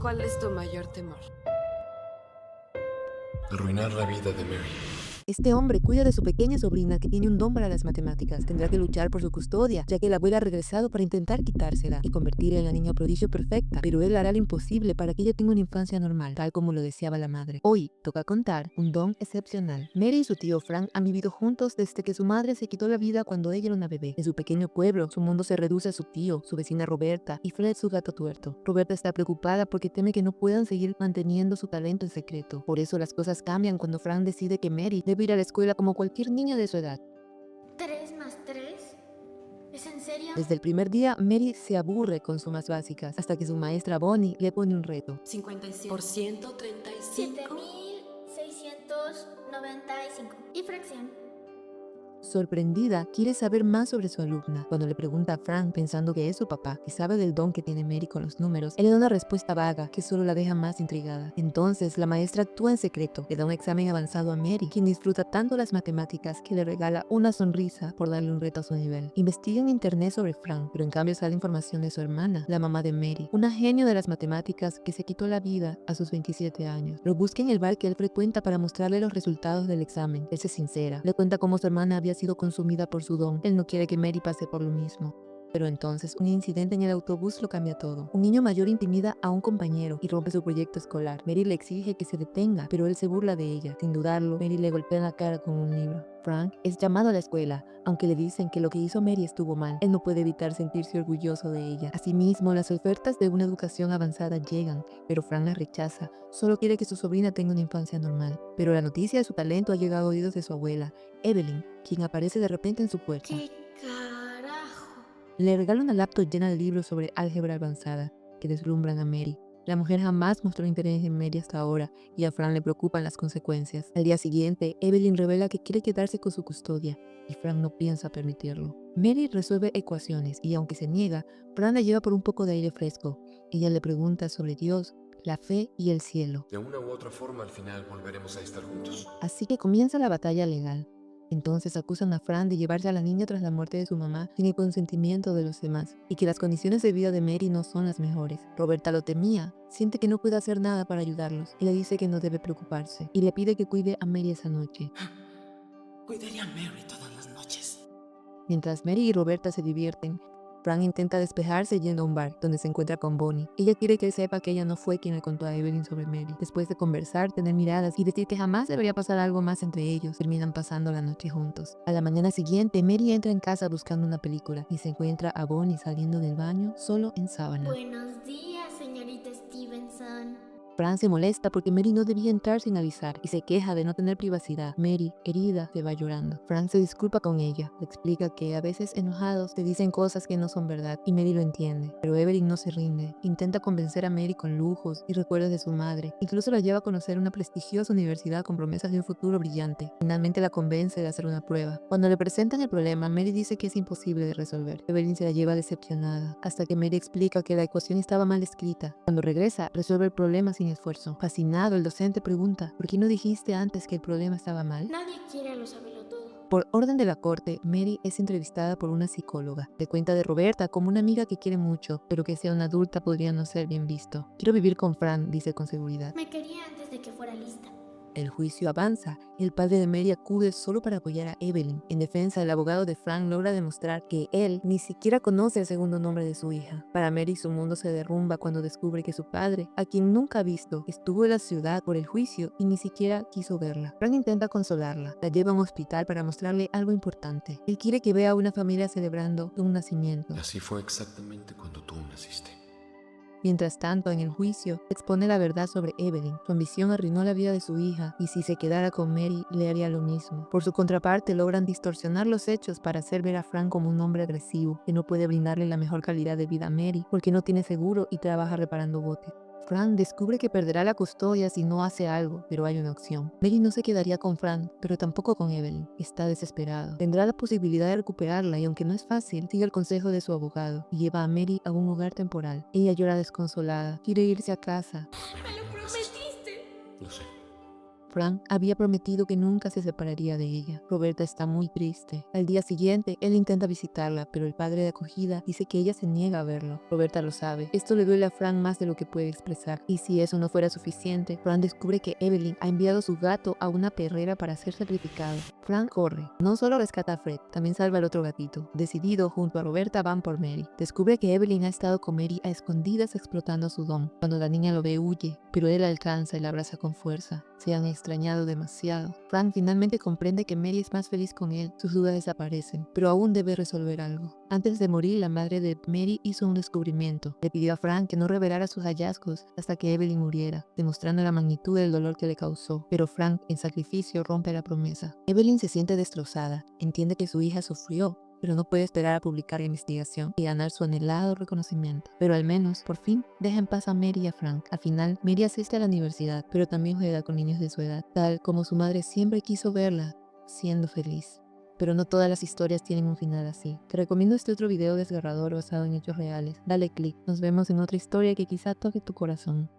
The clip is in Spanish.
¿Cuál es tu mayor temor? Arruinar la vida de Mary. Este hombre cuida de su pequeña sobrina que tiene un don para las matemáticas. Tendrá que luchar por su custodia, ya que la abuela ha regresado para intentar quitársela y convertirla en la niña prodigio perfecta. Pero él hará lo imposible para que ella tenga una infancia normal, tal como lo deseaba la madre. Hoy toca contar un don excepcional. Mary y su tío Frank han vivido juntos desde que su madre se quitó la vida cuando ella era una bebé. En su pequeño pueblo, su mundo se reduce a su tío, su vecina Roberta y Fred, su gato tuerto. Roberta está preocupada porque teme que no puedan seguir manteniendo su talento en secreto. Por eso las cosas cambian cuando Frank decide que Mary debe ir a la escuela como cualquier niña de su edad. ¿3 más 3? ¿Es en serio? Desde el primer día, Mary se aburre con sumas básicas, hasta que su maestra Bonnie le pone un reto. 57 por 135. 7695. Y fracción. Sorprendida, quiere saber más sobre su alumna. Cuando le pregunta a Frank, pensando que es su papá, que sabe del don que tiene Mary con los números, él le da una respuesta vaga que solo la deja más intrigada. Entonces, la maestra actúa en secreto, le da un examen avanzado a Mary, quien disfruta tanto las matemáticas que le regala una sonrisa por darle un reto a su nivel. Investiga en internet sobre Frank, pero en cambio sale información de su hermana, la mamá de Mary, una genio de las matemáticas que se quitó la vida a sus 27 años. Lo busca en el bar que él frecuenta para mostrarle los resultados del examen. Él se sincera, le cuenta cómo su hermana había sido consumida por su don. Él no quiere que Mary pase por lo mismo. Pero entonces, un incidente en el autobús lo cambia todo. Un niño mayor intimida a un compañero y rompe su proyecto escolar. Mary le exige que se detenga, pero él se burla de ella. Sin dudarlo, Mary le golpea en la cara con un libro. Frank es llamado a la escuela, aunque le dicen que lo que hizo Mary estuvo mal. Él no puede evitar sentirse orgulloso de ella. Asimismo, las ofertas de una educación avanzada llegan, pero Frank las rechaza. Solo quiere que su sobrina tenga una infancia normal. Pero la noticia de su talento ha llegado a oídos de su abuela, Evelyn, quien aparece de repente en su puerta. ¿Qué carajo? Le regala una laptop llena de libros sobre álgebra avanzada que deslumbran a Mary. La mujer jamás mostró interés en Mary hasta ahora y a Frank le preocupan las consecuencias. Al día siguiente, Evelyn revela que quiere quedarse con su custodia y Frank no piensa permitirlo. Mary resuelve ecuaciones y aunque se niega, Frank la lleva por un poco de aire fresco. Ella le pregunta sobre Dios, la fe y el cielo. De una u otra forma, al final volveremos a estar juntos. Así que comienza la batalla legal. Entonces acusan a Fran de llevarse a la niña tras la muerte de su mamá sin el consentimiento de los demás y que las condiciones de vida de Mary no son las mejores. Roberta lo temía, siente que no puede hacer nada para ayudarlos y le dice que no debe preocuparse y le pide que cuide a Mary esa noche. Cuidaré a Mary todas las noches. Mientras Mary y Roberta se divierten, Frank intenta despejarse yendo a un bar, donde se encuentra con Bonnie. Ella quiere que él sepa que ella no fue quien le contó a Evelyn sobre Mary. Después de conversar, tener miradas y decir que jamás debería pasar algo más entre ellos, terminan pasando la noche juntos. A la mañana siguiente, Mary entra en casa buscando una película y se encuentra a Bonnie saliendo del baño solo en sábana. Buenos días, señorita Stevenson. Frank se molesta porque Mary no debía entrar sin avisar y se queja de no tener privacidad. Mary, herida, se va llorando. Frank se disculpa con ella, le explica que a veces enojados te dicen cosas que no son verdad y Mary lo entiende. Pero Evelyn no se rinde, intenta convencer a Mary con lujos y recuerdos de su madre. Incluso la lleva a conocer una prestigiosa universidad con promesas de un futuro brillante. Finalmente la convence de hacer una prueba. Cuando le presentan el problema, Mary dice que es imposible de resolver. Evelyn se la lleva decepcionada, hasta que Mary explica que la ecuación estaba mal escrita. Cuando regresa, resuelve el problema sin esfuerzo. Fascinado, el docente pregunta, ¿por qué no dijiste antes que el problema estaba mal? Nadie quiere a lo sabelotodo. Por orden de la corte, Mary es entrevistada por una psicóloga. Le cuenta de Roberta como una amiga que quiere mucho, pero que sea una adulta podría no ser bien visto. Quiero vivir con Fran, dice con seguridad. Me quería antes de que fuera lista. El juicio avanza y el padre de Mary acude solo para apoyar a Evelyn. En defensa, el abogado de Frank logra demostrar que él ni siquiera conoce el segundo nombre de su hija. Para Mary, su mundo se derrumba cuando descubre que su padre, a quien nunca ha visto, estuvo en la ciudad por el juicio y ni siquiera quiso verla. Frank intenta consolarla, la lleva a un hospital para mostrarle algo importante. Él quiere que vea a una familia celebrando un nacimiento. Y así fue exactamente cuando tú naciste. Mientras tanto, en el juicio, expone la verdad sobre Evelyn. Su ambición arruinó la vida de su hija y si se quedara con Mary, le haría lo mismo. Por su contraparte, logran distorsionar los hechos para hacer ver a Frank como un hombre agresivo que no puede brindarle la mejor calidad de vida a Mary porque no tiene seguro y trabaja reparando botes. Frank descubre que perderá la custodia si no hace algo, pero hay una opción. Mary no se quedaría con Frank, pero tampoco con Evelyn. Está desesperado. Tendrá la posibilidad de recuperarla y aunque no es fácil, sigue el consejo de su abogado y lleva a Mary a un hogar temporal. Ella llora desconsolada, quiere irse a casa. ¡Me lo prometiste! Lo sé. Frank había prometido que nunca se separaría de ella. Roberta está muy triste. Al día siguiente, él intenta visitarla, pero el padre de acogida dice que ella se niega a verlo. Roberta lo sabe. Esto le duele a Frank más de lo que puede expresar. Y si eso no fuera suficiente, Frank descubre que Evelyn ha enviado a su gato a una perrera para ser sacrificado. Frank corre. No solo rescata a Fred, también salva al otro gatito. Decidido, junto a Roberta van por Mary. Descubre que Evelyn ha estado con Mary a escondidas explotando su don. Cuando la niña lo ve, huye, pero él la alcanza y la abraza con fuerza. Se han extrañado demasiado. Frank finalmente comprende que Mary es más feliz con él. Sus dudas desaparecen, pero aún debe resolver algo. Antes de morir, la madre de Mary hizo un descubrimiento. Le pidió a Frank que no revelara sus hallazgos hasta que Evelyn muriera, demostrando la magnitud del dolor que le causó. Pero Frank, en sacrificio, rompe la promesa. Evelyn se siente destrozada. Entiende que su hija sufrió, pero no puede esperar a publicar la investigación y ganar su anhelado reconocimiento. Pero al menos, por fin, deja en paz a Mary y a Frank. Al final, Mary asiste a la universidad, pero también juega con niños de su edad, tal como su madre siempre quiso verla, siendo feliz. Pero no todas las historias tienen un final así. Te recomiendo este otro video desgarrador basado en hechos reales. Dale click. Nos vemos en otra historia que quizá toque tu corazón.